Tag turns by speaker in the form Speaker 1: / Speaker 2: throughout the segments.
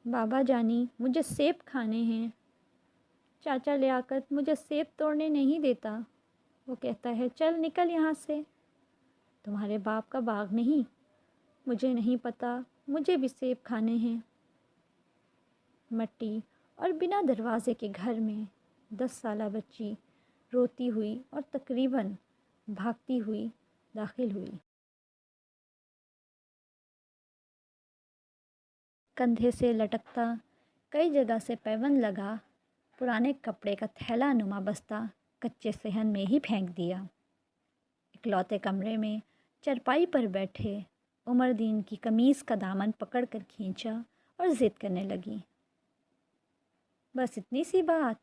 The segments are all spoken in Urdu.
Speaker 1: بابا جانی مجھے سیب کھانے ہیں۔ چاچا لیاقت مجھے سیب توڑنے نہیں دیتا۔ وہ کہتا ہے چل نکل یہاں سے، تمہارے باپ کا باغ نہیں۔ مجھے نہیں پتہ، مجھے بھی سیب کھانے ہیں۔ مٹی اور بنا دروازے کے گھر میں 10 سالہ بچی روتی ہوئی اور تقریباً بھاگتی ہوئی داخل ہوئی۔ کندھے سے لٹکتا، کئی جگہ سے پیوند لگا پرانے کپڑے کا تھیلا نما بستہ کچے صحن میں ہی پھینک دیا۔ اکلوتے کمرے میں چرپائی پر بیٹھے عمر دین کی قمیض کا دامن پکڑ کر کھینچا اور ضد کرنے لگی۔ بس اتنی سی بات؟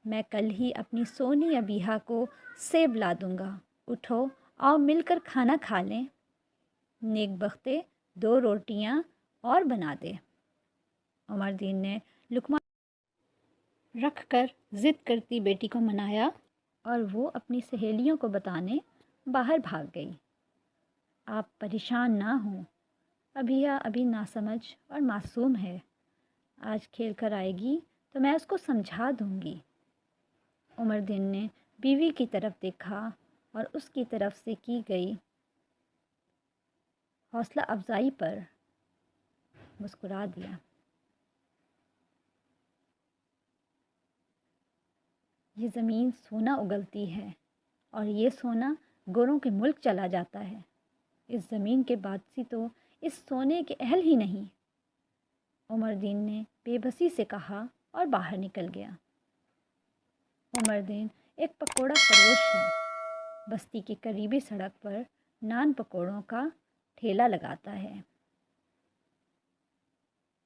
Speaker 1: میں کل ہی اپنی سونی ابیہا کو سیب لا دوں گا، اٹھو آؤ مل کر کھانا کھا لیں۔ نیک بختے 2 روٹیاں اور بنا دے۔ عمر دین نے لقمہ رکھ کر ضد کرتی بیٹی کو منایا اور وہ اپنی سہیلیوں کو بتانے باہر بھاگ گئی۔ آپ پریشان نہ ہوں، ابیہا ابھی ناسمجھ اور معصوم ہے، آج کھیل کر آئے گی تو میں اس کو سمجھا دوں گی۔ عمر دین نے بیوی کی طرف دیکھا اور اس کی طرف سے کی گئی حوصلہ افزائی پر مسکرا دیا۔ یہ زمین سونا اگلتی ہے اور یہ سونا گوروں کے ملک چلا جاتا ہے۔ اس زمین کے بادشاہ تو اس سونے کے اہل ہی نہیں۔ عمر دین نے بے بسی سے کہا اور باہر نکل گیا۔ عمر دین ایک پکوڑا فروش ہے، بستی کی قریبی سڑک پر نان پکوڑوں کا ٹھیلا لگاتا ہے۔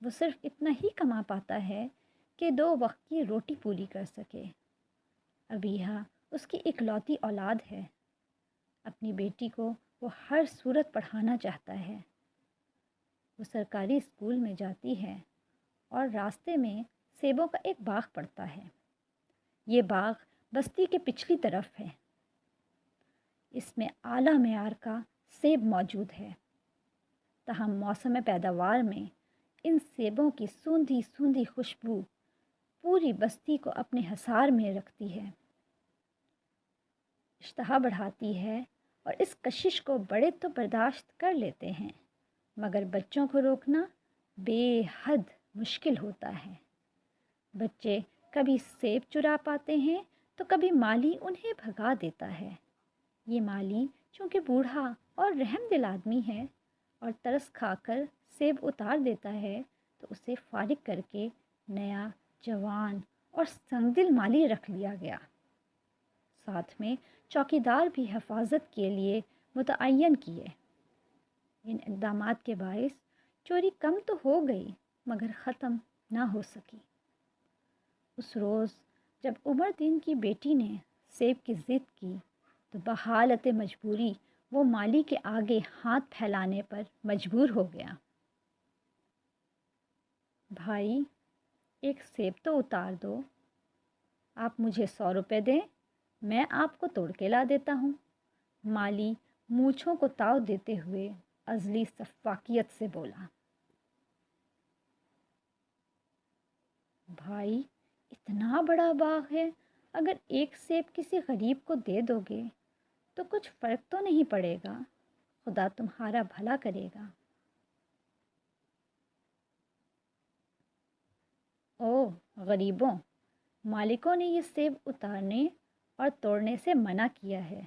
Speaker 1: وہ صرف اتنا ہی کما پاتا ہے کہ 2 وقت کی روٹی پوری کر سکے۔ ابیہا اس کی اکلوتی اولاد ہے، اپنی بیٹی کو وہ ہر صورت پڑھانا چاہتا ہے۔ وہ سرکاری اسکول میں جاتی ہے اور راستے میں سیبوں کا ایک باغ پڑتا ہے۔ یہ باغ بستی کے پچھلی طرف ہے۔ اس میں اعلیٰ معیار کا سیب موجود ہے، تاہم موسم پیداوار میں ان سیبوں کی سوندھی سوندھی خوشبو پوری بستی کو اپنے حصار میں رکھتی ہے، اشتہا بڑھاتی ہے، اور اس کشش کو بڑے تو برداشت کر لیتے ہیں مگر بچوں کو روکنا بے حد مشکل ہوتا ہے۔ بچے کبھی سیب چرا پاتے ہیں تو کبھی مالی انہیں بھگا دیتا ہے۔ یہ مالی چونکہ بوڑھا اور رحم دل آدمی ہے اور ترس کھا کر سیب اتار دیتا ہے تو اسے فارغ کر کے نیا جوان اور سنگدل مالی رکھ لیا گیا۔ ساتھ میں چوکیدار بھی حفاظت کے لیے متعین کیے۔ ان اقدامات کے باعث چوری کم تو ہو گئی مگر ختم نہ ہو سکی۔ اس روز جب عمر دین کی بیٹی نے سیب کی ضد کی تو بحالت مجبوری وہ مالی کے آگے ہاتھ پھیلانے پر مجبور ہو گیا۔ بھائی، ایک سیب تو اتار دو، آپ مجھے 100 روپے دیں، میں آپ کو توڑ کے لا دیتا ہوں۔ مالی مونچھوں کو تاؤ دیتے ہوئے ازلی سفاکیت سے بولا۔ بھائی، اتنا بڑا باغ ہے، اگر ایک سیب کسی غریب کو دے دو گے تو کچھ فرق تو نہیں پڑے گا، خدا تمہارا بھلا کرے گا۔ او غریبوں، مالکوں نے یہ سیب اتارنے اور توڑنے سے منع کیا ہے۔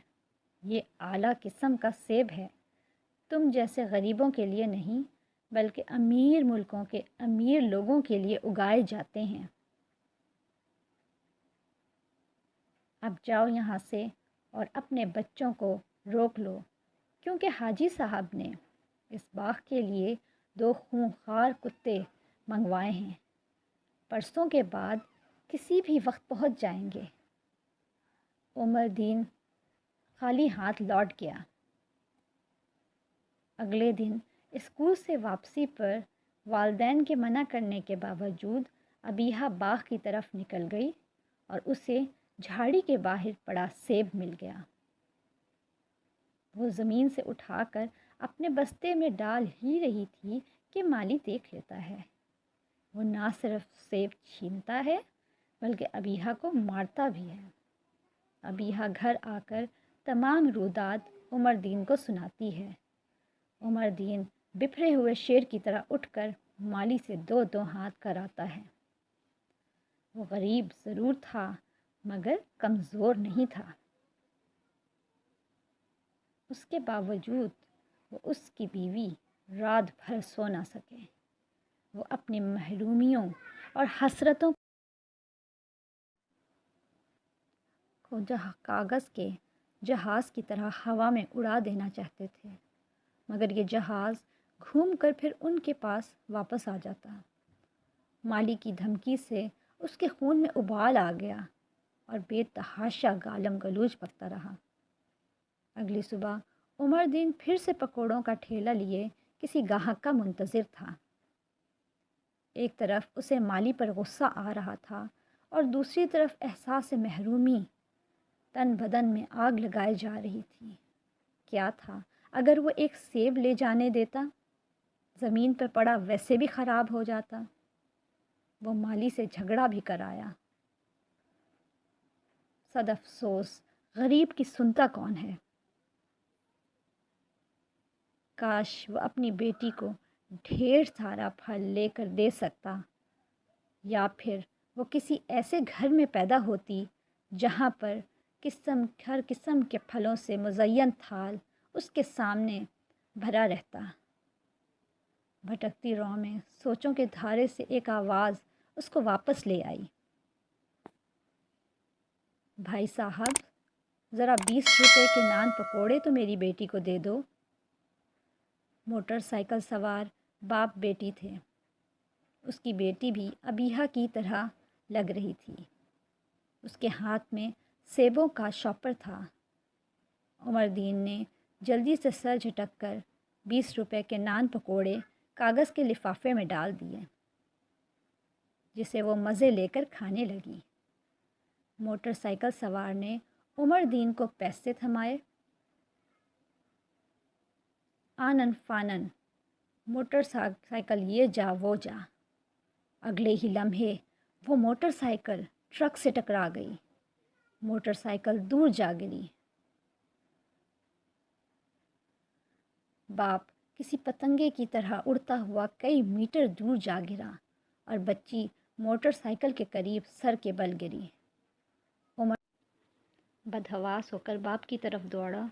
Speaker 1: یہ اعلیٰ قسم کا سیب ہے، تم جیسے غریبوں کے لیے نہیں بلکہ امیر ملکوں کے امیر لوگوں کے لیے اگائے جاتے ہیں۔ اب جاؤ یہاں سے اور اپنے بچوں کو روک لو، کیونکہ حاجی صاحب نے اس باغ کے لیے 2 خونخوار کتے منگوائے ہیں، پرسوں کے بعد کسی بھی وقت پہنچ جائیں گے۔ عمر دین خالی ہاتھ لوٹ گیا۔ اگلے دن اسکول سے واپسی پر والدین کے منع کرنے کے باوجود ابیہا باغ کی طرف نکل گئی اور اسے جھاڑی کے باہر پڑا سیب مل گیا۔ وہ زمین سے اٹھا کر اپنے بستے میں ڈال ہی رہی تھی کہ مالی دیکھ لیتا ہے۔ وہ نہ صرف سیب چھینتا ہے بلکہ ابیحہ کو مارتا بھی ہے۔ ابیحہ گھر آ کر تمام روداد عمر دین کو سناتی ہے۔ عمر دین بپھرے ہوئے شیر کی طرح اٹھ کر مالی سے دو دو ہاتھ کراتا ہے۔ وہ غریب ضرور تھا مگر کمزور نہیں تھا۔ اس کے باوجود وہ اس کی بیوی رات بھر سو نہ سکے۔ وہ اپنی محرومیوں اور حسرتوں کو کاغذ کے جہاز کی طرح ہوا میں اڑا دینا چاہتے تھے، مگر یہ جہاز گھوم کر پھر ان کے پاس واپس آ جاتا۔ مالی کی دھمکی سے اس کے خون میں ابال آ گیا اور بے تحاشا گالم گلوچ پکتا رہا۔ اگلی صبح عمر دین پھر سے پکوڑوں کا ٹھیلا لیے کسی گاہک کا منتظر تھا۔ ایک طرف اسے مالی پر غصہ آ رہا تھا اور دوسری طرف احساس محرومی تن بدن میں آگ لگائے جا رہی تھی۔ کیا تھا اگر وہ ایک سیب لے جانے دیتا؟ زمین پر پڑا ویسے بھی خراب ہو جاتا۔ وہ مالی سے جھگڑا بھی کرایا۔ صد افسوس غریب کی سنتا کون ہے۔ کاش وہ اپنی بیٹی کو ڈھیر سارا پھل لے کر دے سکتا، یا پھر وہ کسی ایسے گھر میں پیدا ہوتی جہاں پر ہر قسم کے پھلوں سے مزین تھال اس کے سامنے بھرا رہتا۔ بھٹکتی راہ میں سوچوں کے دھارے سے ایک آواز اس کو واپس لے آئی۔ بھائی صاحب، ذرا 20 روپے کے نان پکوڑے تو میری بیٹی کو دے دو۔ موٹر سائیکل سوار باپ بیٹی تھے۔ اس کی بیٹی بھی ابیحہ کی طرح لگ رہی تھی۔ اس کے ہاتھ میں سیبوں کا شاپر تھا۔ عمر دین نے جلدی سے سر جھٹک کر 20 روپے کے نان پکوڑے کاغذ کے لفافے میں ڈال دیے، جسے وہ مزے لے کر کھانے لگی۔ موٹر سائیکل سوار نے عمر دین کو پیسے تھمائے۔ آنن فانن موٹر سائیکل یہ جا وہ جا۔ اگلے ہی لمحے وہ موٹر سائیکل ٹرک سے ٹکرا گئی۔ موٹر سائیکل دور جا گری۔ باپ کسی پتنگے کی طرح اڑتا ہوا کئی میٹر دور جا گرا اور بچی موٹر سائیکل کے قریب سر کے بل گری۔ عمر بدحواس ہو کر باپ کی طرف دوڑا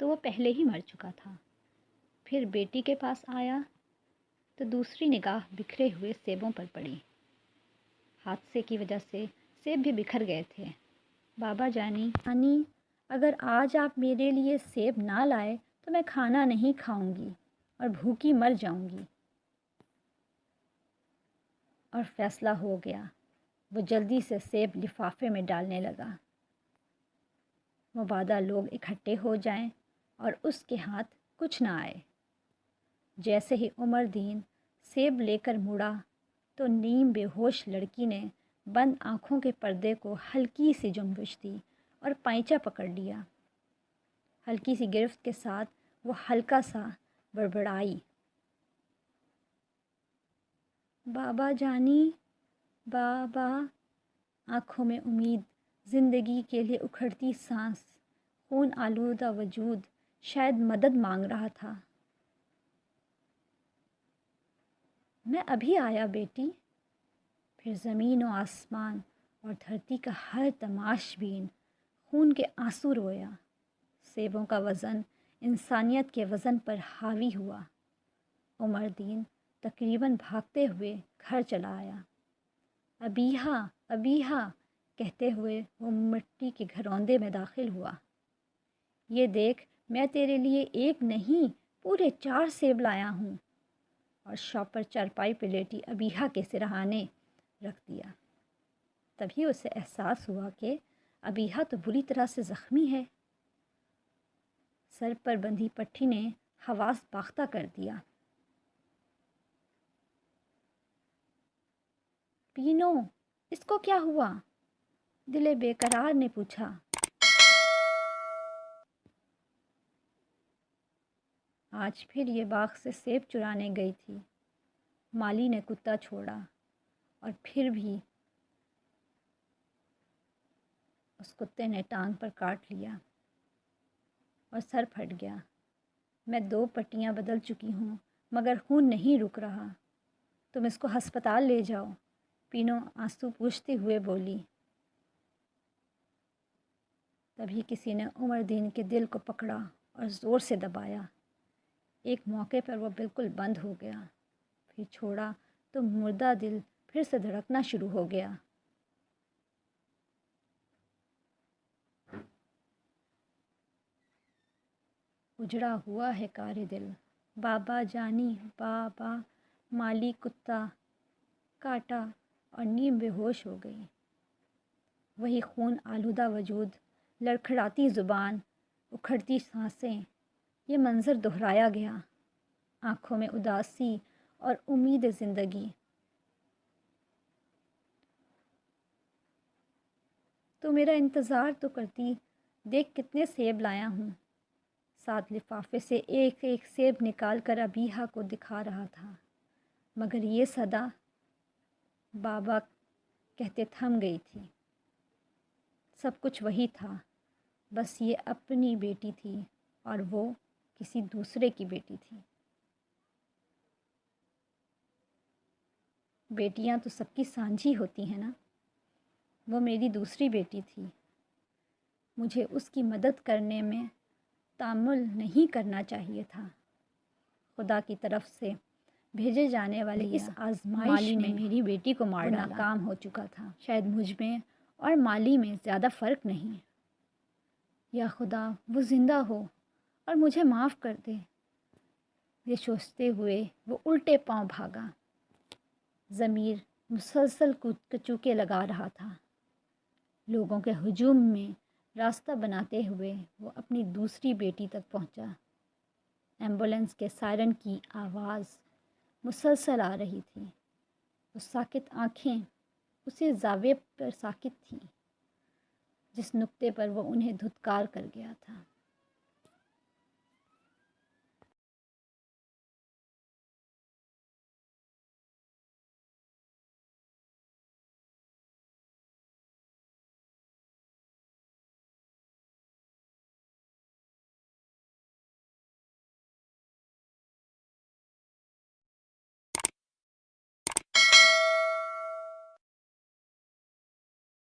Speaker 1: تو وہ پہلے ہی مر چکا تھا۔ پھر بیٹی کے پاس آیا تو دوسری نگاہ بکھرے ہوئے سیبوں پر پڑی۔ حادثے کی وجہ سے سیب بھی بکھر گئے تھے۔ بابا جانی، اگر آج آپ میرے لیے سیب نہ لائے تو میں کھانا نہیں کھاؤں گی اور بھوکی مر جاؤں گی۔ اور فیصلہ ہو گیا۔ وہ جلدی سے سیب لفافے میں ڈالنے لگا۔ مبادا لوگ اکٹھے ہو جائیں اور اس کے ہاتھ کچھ نہ آئے۔ جیسے ہی عمر دین سیب لے کر مڑا تو نیم بے ہوش لڑکی نے بند آنکھوں کے پردے کو ہلکی سی جنبش دی اور پائنچا پکڑ لیا۔ ہلکی سی گرفت کے ساتھ وہ ہلکا سا بڑبڑائی، بابا جانی، بابا۔ آنکھوں میں امید، زندگی کے لیے اکھڑتی سانس، خون آلودہ وجود شاید مدد مانگ رہا تھا۔ میں ابھی آیا بیٹی۔ پھر زمین و آسمان اور دھرتی کا ہر تماش بین خون کے آنسو رویا۔ سیبوں کا وزن انسانیت کے وزن پر حاوی ہوا۔ عمر دین تقریباً بھاگتے ہوئے گھر چلا آیا۔ ابیحہ، ابیحہ کہتے ہوئے وہ مٹی کے گھروندے میں داخل ہوا۔ یہ دیکھ، میں تیرے لیے ایک نہیں پورے 4 سیب لایا ہوں۔ اور شاپر چارپائی پہ لیٹی ابیحہ کے سرہانے رکھ دیا۔ تبھی اسے احساس ہوا کہ ابیحہ تو بری طرح سے زخمی ہے۔ سر پر بندھی پٹھی نے حواس باختہ کر دیا۔ پینو، اس کو کیا ہوا؟ دل بے قرار نے پوچھا۔ آج پھر یہ باغ سے سیب چرانے گئی تھی۔ مالی نے کتا چھوڑا۔ اور پھر بھی اس کتے نے ٹانگ پر کاٹ لیا اور سر پھٹ گیا۔ میں 2 پٹیاں بدل چکی ہوں مگر خون نہیں رک رہا۔ تم اس کو ہسپتال لے جاؤ، پینو آنسو پوچھتے ہوئے بولی۔ تبھی کسی نے عمر دین کے دل کو پکڑا اور زور سے دبایا۔ ایک موقع پر وہ بالکل بند ہو گیا، پھر چھوڑا تو مردہ دل پھر سے دھڑکنا شروع ہو گیا۔ اجڑا ہوا ہے کار دل، بابا جانی بابا، مالی کتا کاٹا اور نیم بے ہوش ہو گئی۔ وہی خون آلودہ وجود، لڑکھڑاتی زبان، اکھڑتی سانسیں، یہ منظر دہرایا گیا۔ آنکھوں میں اداسی اور امید زندگی۔ تو میرا انتظار تو کرتی، دیکھ کتنے سیب لایا ہوں۔ 7 لفافے سے ایک ایک سیب نکال کر ابیحہ کو دکھا رہا تھا، مگر یہ صدا بابا کہتے تھم گئی تھی۔ سب کچھ وہی تھا، بس یہ اپنی بیٹی تھی اور وہ کسی دوسرے کی بیٹی تھی۔ بیٹیاں تو سب کی سانجھی ہوتی ہیں نا، وہ میری دوسری بیٹی تھی۔ مجھے اس کی مدد کرنے میں تامل نہیں کرنا چاہیے تھا۔ خدا کی طرف سے بھیجے جانے والے اس آزمائش میں میری بیٹی کو مار ڈالا۔ ناکام ہو چکا تھا۔ شاید مجھ میں اور مالی میں زیادہ فرق نہیں۔ یا خدا وہ زندہ ہو اور مجھے معاف کر دے، یہ سوچتے ہوئے وہ الٹے پاؤں بھاگا۔ ضمیر مسلسل کچوکے لگا رہا تھا۔ لوگوں کے ہجوم میں راستہ بناتے ہوئے وہ اپنی دوسری بیٹی تک پہنچا۔ ایمبولینس کے سائرن کی آواز مسلسل آ رہی تھی۔ وہ ساکت آنکھیں اسی زاویے پر ساکت تھیں جس نقطے پر وہ انہیں دھتکار کر گیا تھا۔